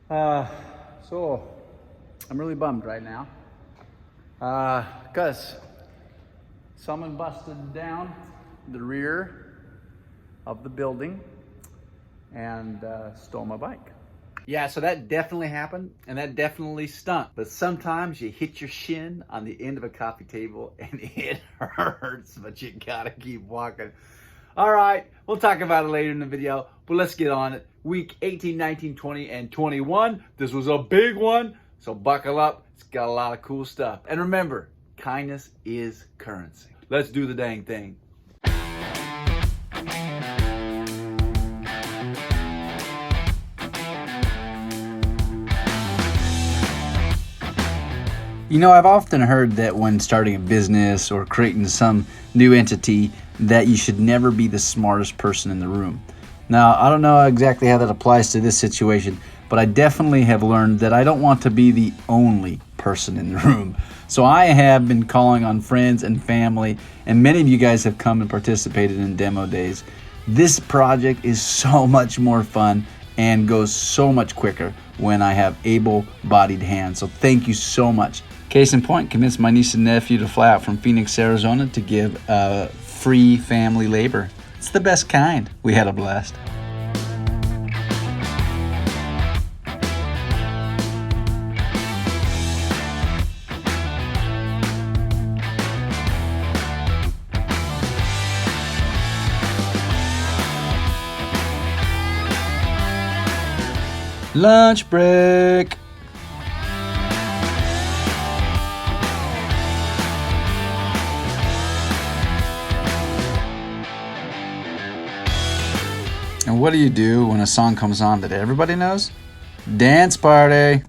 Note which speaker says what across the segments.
Speaker 1: So I'm really bummed right now because someone busted down the rear of the building and stole my bike. Yeah, so that definitely happened, and that definitely stunk. But sometimes you hit your shin on the end of a coffee table and it hurts, but you gotta keep walking. All right, we'll talk about it later in the video, but let's get on it. Week 18, 19, 20, and 21. This was a big one, so buckle up. It's got a lot of cool stuff. And remember, kindness is currency. Let's do the dang thing. You know, I've often heard that when starting a business or creating some new entity, that you should never be the smartest person in the room. Now, I don't know exactly how that applies to this situation, but I definitely have learned that I don't want to be the only person in the room. So I have been calling on friends and family, and many of you guys have come and participated in demo days. This project is so much more fun and goes so much quicker when I have able-bodied hands. So thank you so much. Case in point, convinced my niece and nephew to fly out from Phoenix, Arizona to give free family labor. It's the best kind. We had a blast. Lunch break. And what do you do when a song comes on that everybody knows? Dance party.
Speaker 2: Get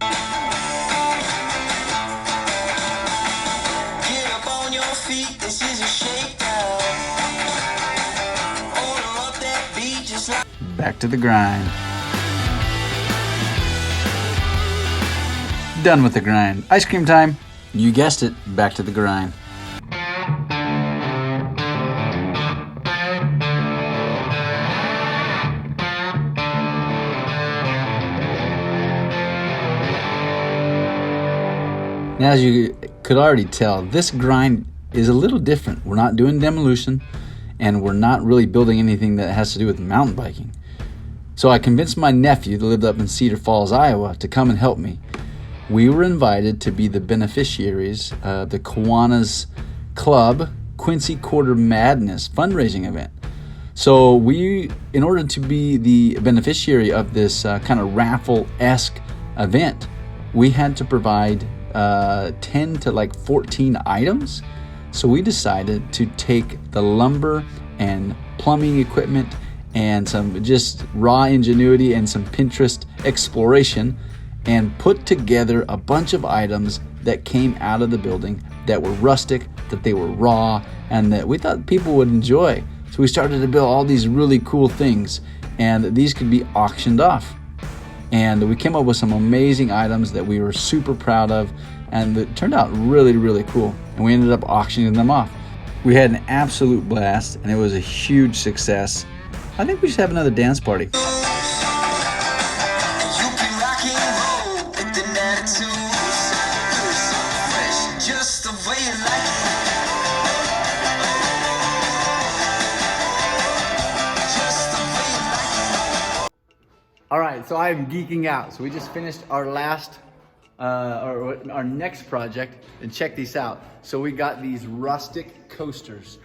Speaker 2: up on your feet, this is a shakedown. Order up that beat just like
Speaker 1: Back to the grind. Done with the grind. Ice cream time. You guessed it, back to the grind. Now, as you could already tell, this grind is a little different. We're not doing demolition, and we're not really building anything that has to do with mountain biking. So I convinced my nephew that lived up in Cedar Falls, Iowa, to come and help me. We were invited to be the beneficiaries of the Kiwanis Club Quincy Quarter Madness fundraising event. So we, in order to be the beneficiary of this kind of raffle-esque event, we had to provide 10 to like 14 items. So we decided to take the lumber and plumbing equipment and some just raw ingenuity and some Pinterest exploration and put together a bunch of items that came out of the building that were rustic, that they were raw, and that we thought people would enjoy. So we started to build all these really cool things, and these could be auctioned off. And we came up with some amazing items that we were super proud of, and it turned out really, really cool. And we ended up auctioning them off. We had an absolute blast, and it was a huge success. I think we should have another dance party.
Speaker 2: you can rock and roll with the attitude. You're so fresh, just the way you like it. Just the way you like it.
Speaker 1: All right, so I'm geeking out. So we just finished our last, our next project, and check these out. So we got these rustic coasters.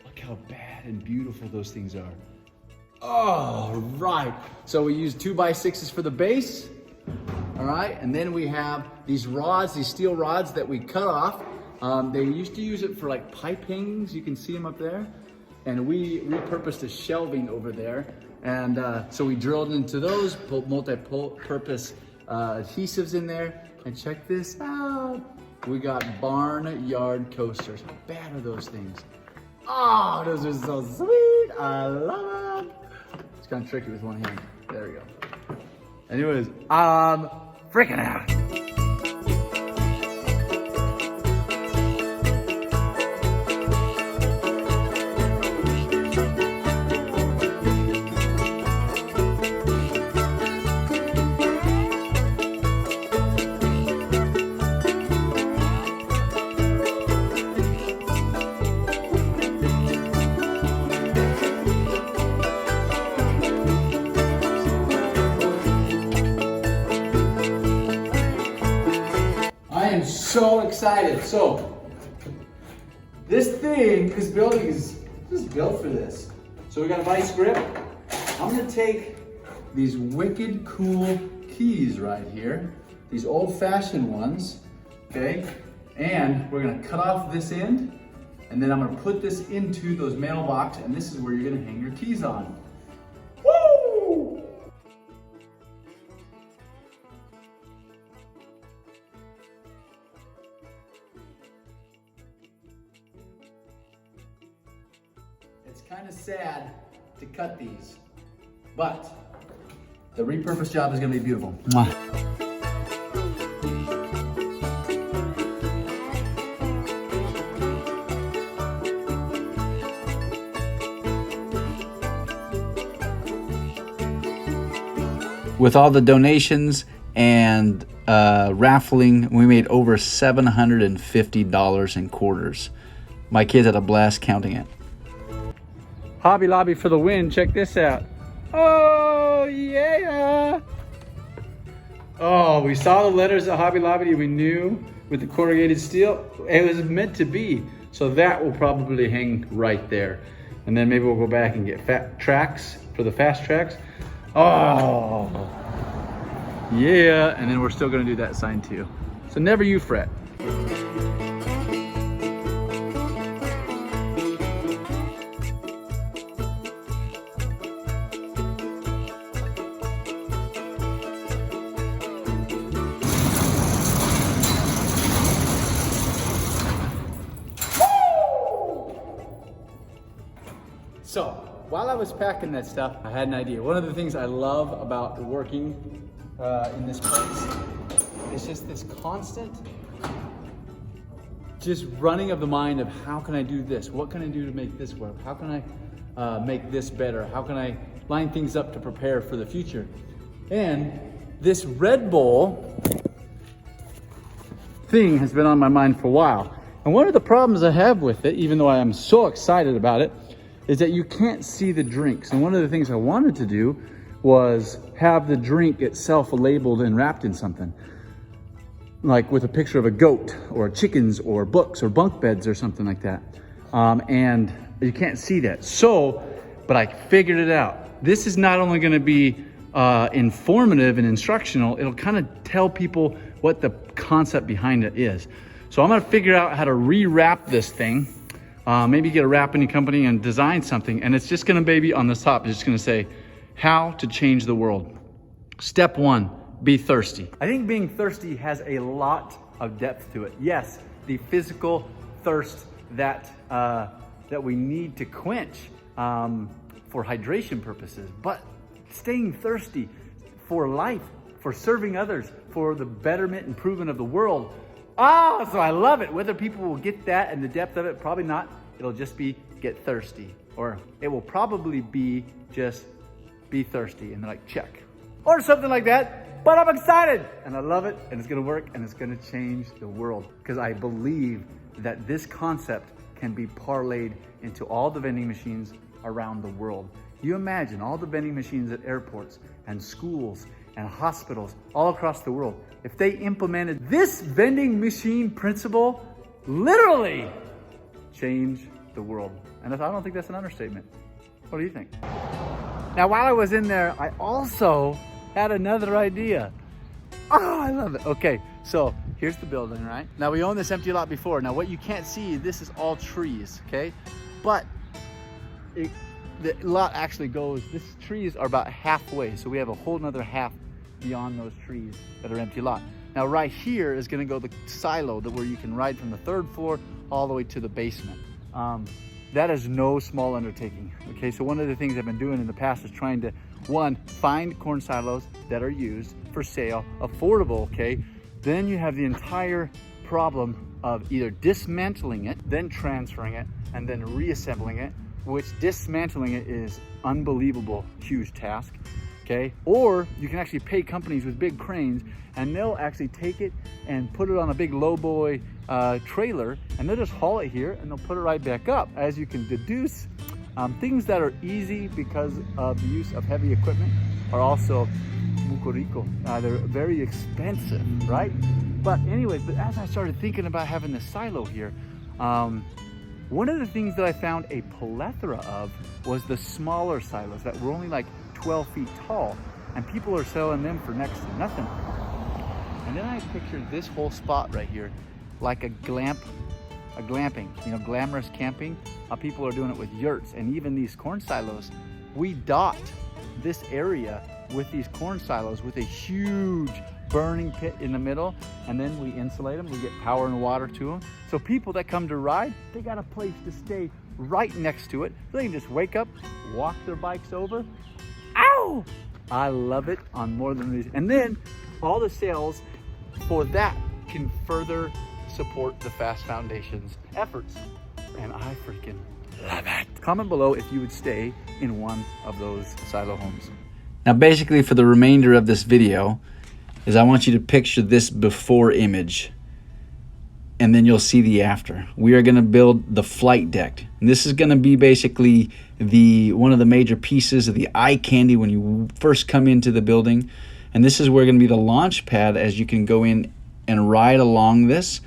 Speaker 1: Look how bad and beautiful those things are. Oh, right. So we used 2x6s for the base. All right, and then we have these rods, these steel rods that we cut off. They used to use it for like pipe hangings. You can see them up there. And we repurposed a shelving over there. And so we drilled into those, put multi-purpose adhesives in there. And check this out. We got barnyard coasters. How bad are those things? Oh, those are so sweet. I love them. It's kind of tricky with one hand. There we go. Anyways, I'm freaking out. so excited. So this building is just built for this. So we got a vice grip. I'm gonna take these wicked cool keys right here, these old-fashioned ones, okay? And we're gonna cut off this end, and then I'm gonna put this into those mailbox, and this is where you're gonna hang your keys on. Woo! It's kind of sad to cut these, but the repurposed job is gonna be beautiful. Mwah. With all the donations and raffling, we made over $750 in quarters. My kids had a blast counting it. Hobby Lobby for the win. Check this out. Oh, yeah. Oh, we saw the letters at Hobby Lobby. We knew with the corrugated steel, it was meant to be. So that will probably hang right there. And then maybe we'll go back and get fat tracks for the fast tracks. Oh, yeah. And then we're still gonna do that sign too. So never you fret. So, while I was packing that stuff, I had an idea. One of the things I love about working in this place is just this constant just running of the mind of how can I do this? What can I do to make this work? How can I make this better? How can I line things up to prepare for the future? And this Red Bull thing has been on my mind for a while. And one of the problems I have with it, even though I am so excited about it, is that you can't see the drinks. And one of the things I wanted to do was have the drink itself labeled and wrapped in something. Like with a picture of a goat or chickens or books or bunk beds or something like that. And you can't see that. But I figured it out. This is not only gonna be informative and instructional, it'll kind of tell people what the concept behind it is. So I'm gonna figure out how to rewrap this thing. Maybe get a wrapping company and design something, and it's just gonna be on the top, it's just gonna say, how to change the world. Step 1, be thirsty. I think being thirsty has a lot of depth to it. Yes, the physical thirst that we need to quench for hydration purposes, but staying thirsty for life, for serving others, for the betterment and improvement of the world. Oh, so I love it. Whether people will get that and the depth of it, probably not. It'll just be get thirsty. Or it will probably be just be thirsty and they're like, check. Or something like that. But I'm excited and I love it and it's gonna work and it's gonna change the world. Because I believe that this concept can be parlayed into all the vending machines around the world. You imagine all the vending machines at airports and schools and hospitals all across the world. If they implemented this vending machine principle, literally change the world. And I don't think that's an understatement. What do you think? Now, while I was in there, I also had another idea. Oh, I love it. Okay, so here's the building, right? Now, we owned this empty lot before. Now, what you can't see, this is all trees, okay? But the lot actually goes, these trees are about halfway. So we have a whole nother half beyond those trees that are empty lot. Now right here is gonna go the silo where you can ride from the 3rd floor all the way to the basement. That is no small undertaking, okay? So one of the things I've been doing in the past is trying to, one, find corn silos that are used for sale, affordable, okay? Then you have the entire problem of either dismantling it, then transferring it, and then reassembling it, which dismantling it is unbelievable, huge task. Okay, or you can actually pay companies with big cranes and they'll actually take it and put it on a big lowboy trailer and they'll just haul it here and they'll put it right back up. As you can deduce, things that are easy because of the use of heavy equipment are also Mucorico. They're very expensive, right? But anyways, but as I started thinking about having the silo here, one of the things that I found a plethora of was the smaller silos that were only like 12 feet tall, and people are selling them for next to nothing. And then I pictured this whole spot right here like a glamping, you know, glamorous camping. People are doing it with yurts, and even these corn silos. We dot this area with these corn silos with a huge burning pit in the middle, and then we insulate them. We get power and water to them. So people that come to ride, they got a place to stay right next to it. So they can just wake up, walk their bikes over. Ow! I love it on more than these. And then all the sales for that can further support the FAST Foundation's efforts. And I freaking love it. Comment below if you would stay in one of those silo homes. Now, basically for the remainder of this video is I want you to picture this before image, and then you'll see the after. We are going to build the flight deck. And this is going to be basically one of the major pieces of the eye candy when you first come into the building. And this is where going to be the launch pad, as you can go in and ride along this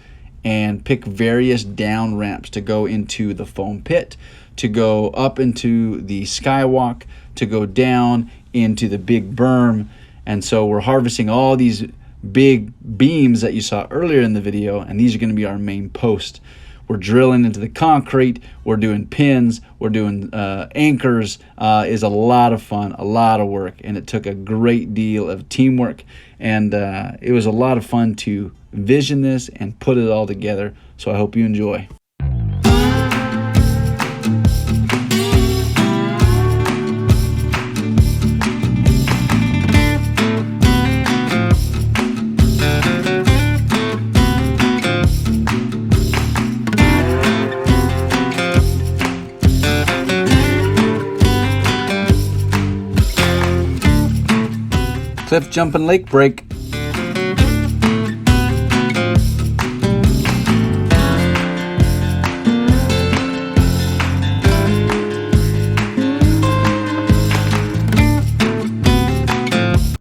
Speaker 1: and pick various down ramps to go into the foam pit, to go up into the skywalk, to go down into the big berm. And so we're harvesting all these big beams that you saw earlier in the video, and these are going to be our main post. We're drilling into the concrete, we're doing pins, we're doing anchors. Is a lot of fun, a lot of work, and it took a great deal of teamwork, and it was a lot of fun to vision this and put it all together. So I hope you enjoy. Cliff jumping lake break.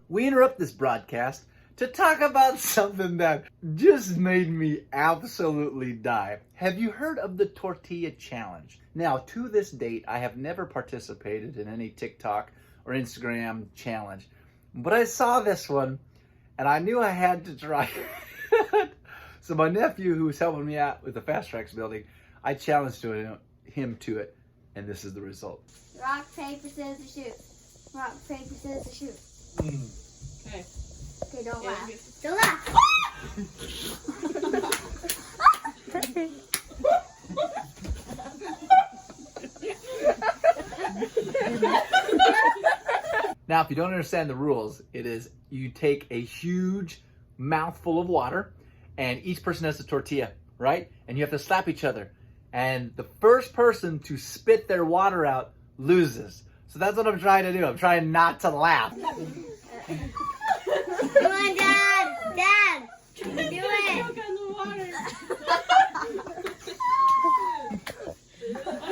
Speaker 1: We interrupt this broadcast to talk about something that just made me absolutely die. Have you heard of the tortilla challenge? Now, to this date, I have never participated in any TikTok or Instagram challenge. But I saw this one, and I knew I had to try it. So my nephew, who's helping me out with the Fast Tracks building, I challenged him to it, and this is the result.
Speaker 3: Rock, paper, scissors, shoot. Rock, paper, scissors, shoot.
Speaker 4: Okay.
Speaker 3: Okay, don't
Speaker 4: Yeah,
Speaker 3: laugh.
Speaker 4: yes.
Speaker 3: Don't laugh.
Speaker 1: Now, if you don't understand the rules, it is you take a huge mouthful of water, and each person has a tortilla, right? And you have to slap each other. And the first person to spit their water out loses. So that's what I'm trying to do. I'm trying not to laugh.
Speaker 3: Come on, Dad. Dad. Do it.
Speaker 4: Choke on the water.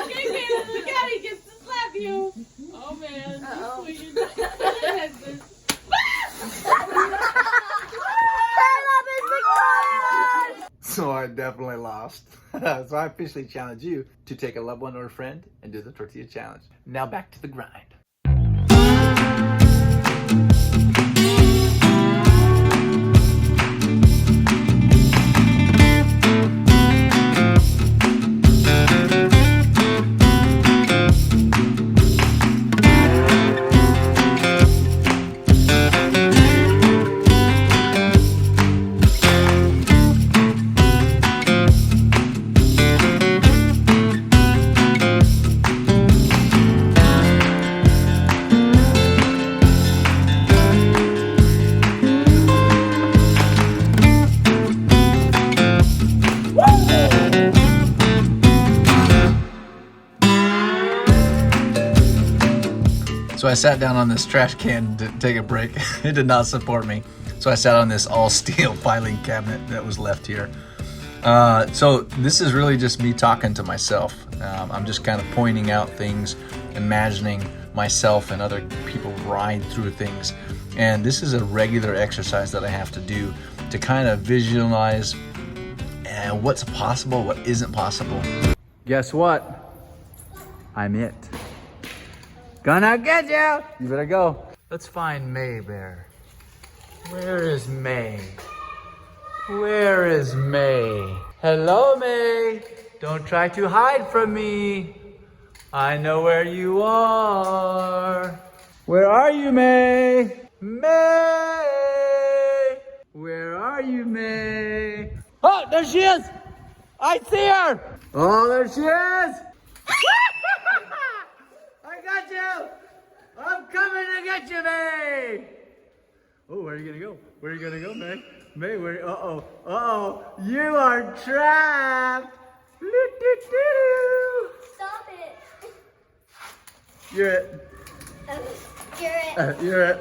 Speaker 4: Okay, Caleb, look out, he gets to slap you. Oh man.
Speaker 3: Uh-oh.
Speaker 4: This is what you're
Speaker 1: So I definitely lost. So I officially challenge you to take a loved one or a friend and do the tortilla challenge. Now back to the grind. So I sat down on this trash can to take a break. It did not support me. So I sat on this all steel filing cabinet that was left here. So this is really just me talking to myself. I'm just kind of pointing out things, imagining myself and other people ride through things. And this is a regular exercise that I have to do to kind of visualize what's possible, what isn't possible. Guess what? I'm it. Gonna get you! You better go. Let's find May Bear. Where is May? Where is May? Hello, May. Don't try to hide from me. I know where you are. Where are you, May? May! Where are you, May? Oh, there she is! I see her! Oh, there she is! I got you! I'm coming to get you, May! Oh, where are you gonna go? Where are you gonna go, May? May, where? Uh-oh, you are trapped!
Speaker 3: Stop it.
Speaker 1: You're it.
Speaker 3: You're it.
Speaker 1: You're it.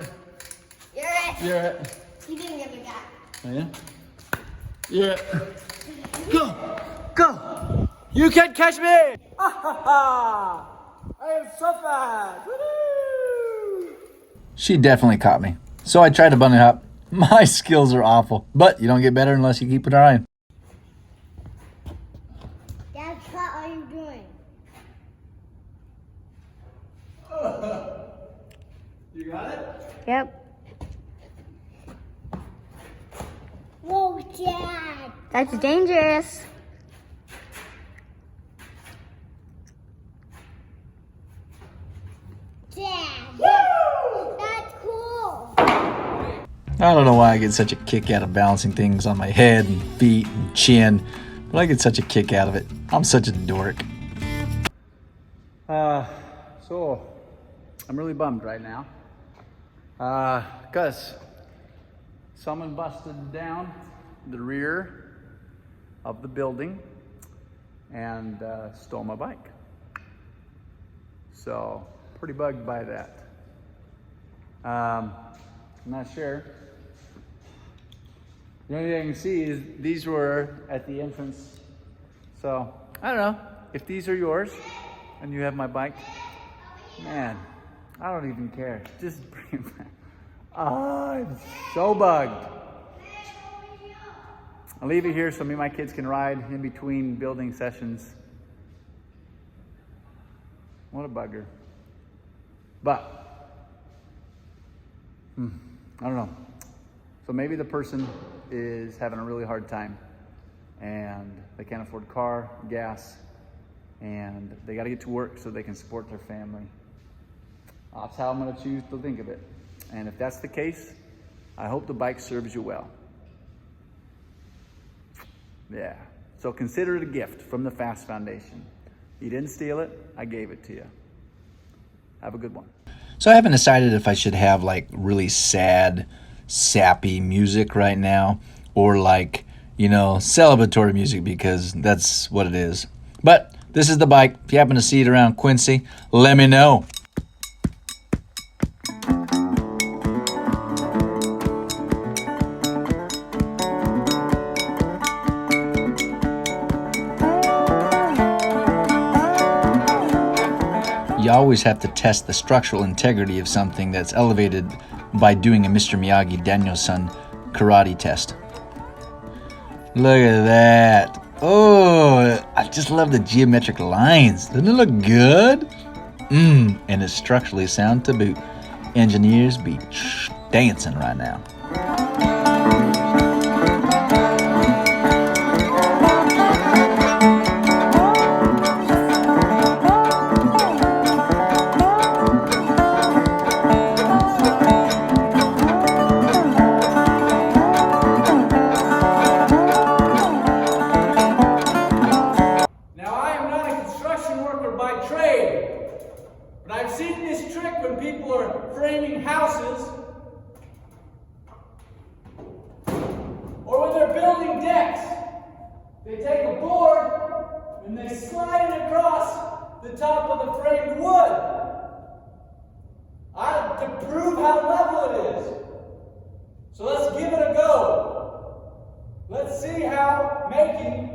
Speaker 3: You're it.
Speaker 1: You're it.
Speaker 3: You didn't get me back.
Speaker 1: Oh, yeah? Yeah. Go! Go! You can catch me! Ha ha ha! I am so fast! Woo-hoo! She definitely caught me. So I tried to bunny hop. My skills are awful. But you don't get better unless you keep trying.
Speaker 3: Dad, what are you doing?
Speaker 1: You got it?
Speaker 3: Yep. Whoa, Dad. That's dangerous. Dad. Woo! That's cool.
Speaker 1: I don't know why I get such a kick out of balancing things on my head and feet and chin, but I get such a kick out of it. I'm such a dork. So I'm really bummed right now. Because someone busted down the rear of the building and stole my bike. So pretty bugged by that. I'm not sure. The only thing I can see is these were at the entrance. So I don't know if these are yours and you have my bike. Man, I don't even care. Just bring it back. Oh, I'm so bugged. I'll leave it here so me and my kids can ride in between building sessions. What a bugger. But, I don't know. So maybe the person is having a really hard time and they can't afford car, gas, and they got to get to work so they can support their family. That's how I'm going to choose to think of it. And if that's the case, I hope the bike serves you well. Yeah. So consider it a gift from the PHAST Foundation. You didn't steal it, I gave it to you. Have a good one. So I haven't decided if I should have like really sad, sappy music right now or like, celebratory music, because that's what it is. But this is the bike. If you happen to see it around Quincy, let me know. You always have to test the structural integrity of something that's elevated by doing a Mr. Miyagi-Danielson karate test. Look at that. Oh, I just love the geometric lines. Doesn't it look good? And it's structurally sound to boot. Engineers be dancing right now.
Speaker 5: Houses, or when they're building decks, they take a board and they slide it across the top of the framed wood to prove how level it is. So let's give it a go. Let's see how making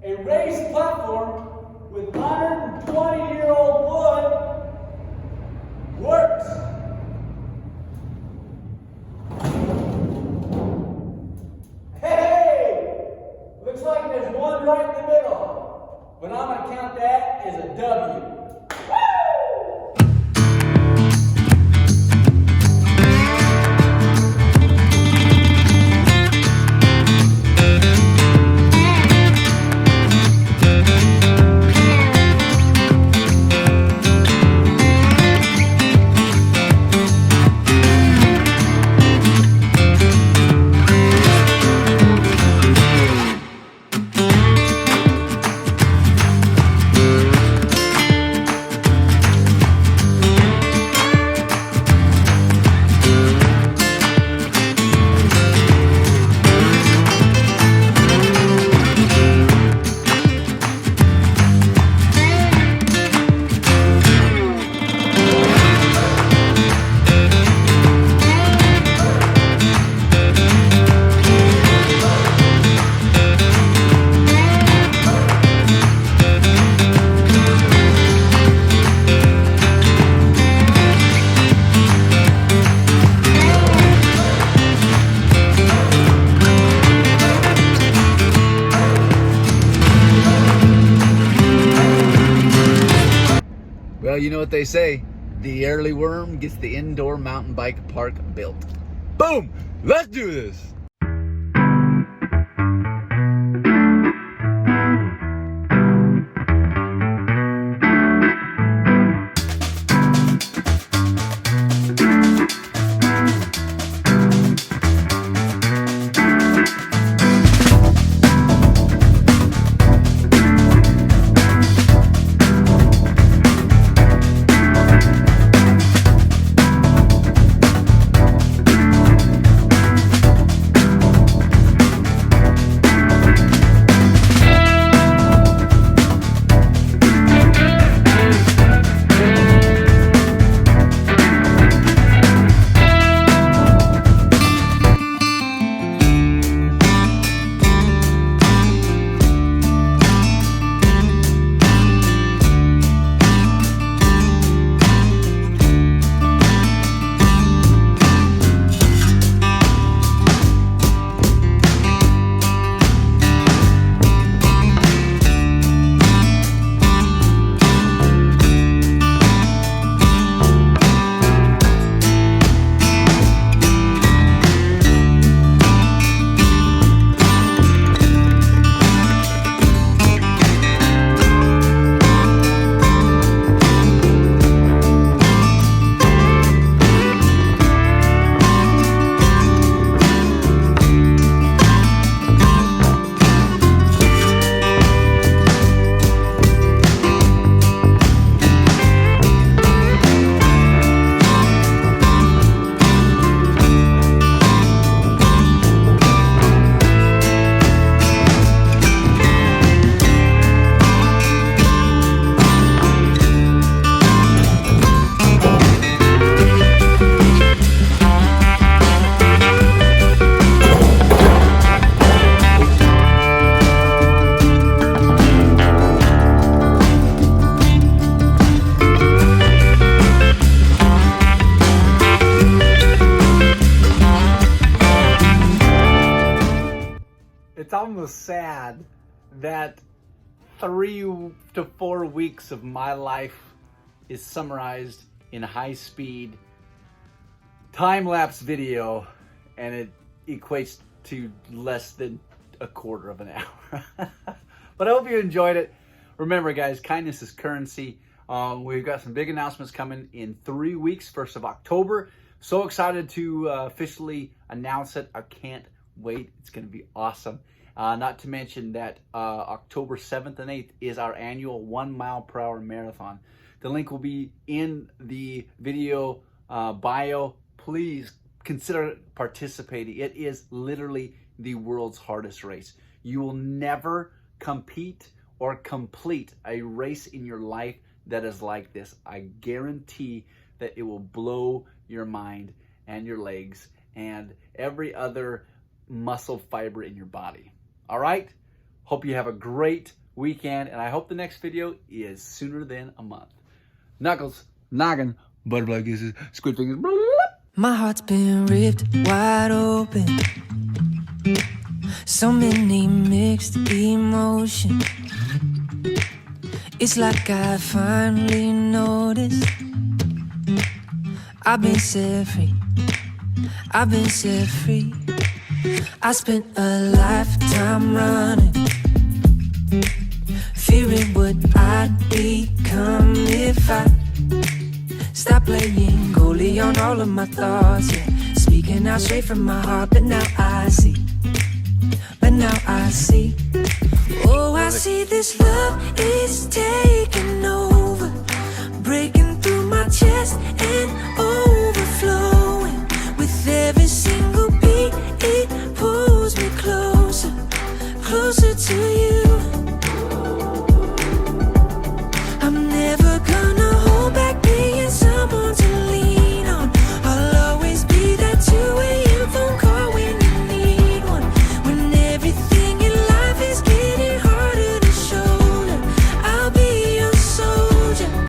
Speaker 5: a raised platform with 120-year-old wood works. but I'm going to count that as a W.
Speaker 1: Well, you know what they say, the early worm gets the indoor mountain bike park built. Boom! Let's do this!
Speaker 6: It's almost sad that 3 to 4 weeks of my life is summarized in high-speed time-lapse video, and it equates to less than a quarter of an hour. But I hope you enjoyed it. Remember, guys, kindness is currency. We've got some big announcements coming in 3 weeks, 1st of October. So excited to officially announce it. I can't wait. It's going to be awesome. Not to mention that October 7th and 8th is our annual 1 mile per hour marathon. The link will be in the video bio. Please consider participating. It is literally the world's hardest race. You will never compete or complete a race in your life that is like this. I guarantee that it will blow your mind and your legs and every other muscle fiber in your body. All right? Hope you have a great weekend, and I hope the next video is sooner than a month. Knuckles, noggin, butterfly kisses, squid fingers.
Speaker 7: My heart's been ripped wide open. So many mixed emotions. It's like I finally noticed I've been set free. I've been set free. I spent a lifetime running, fearing what I'd become if I stopped playing goalie on all of my thoughts. Yeah, speaking out straight from my heart, but now I see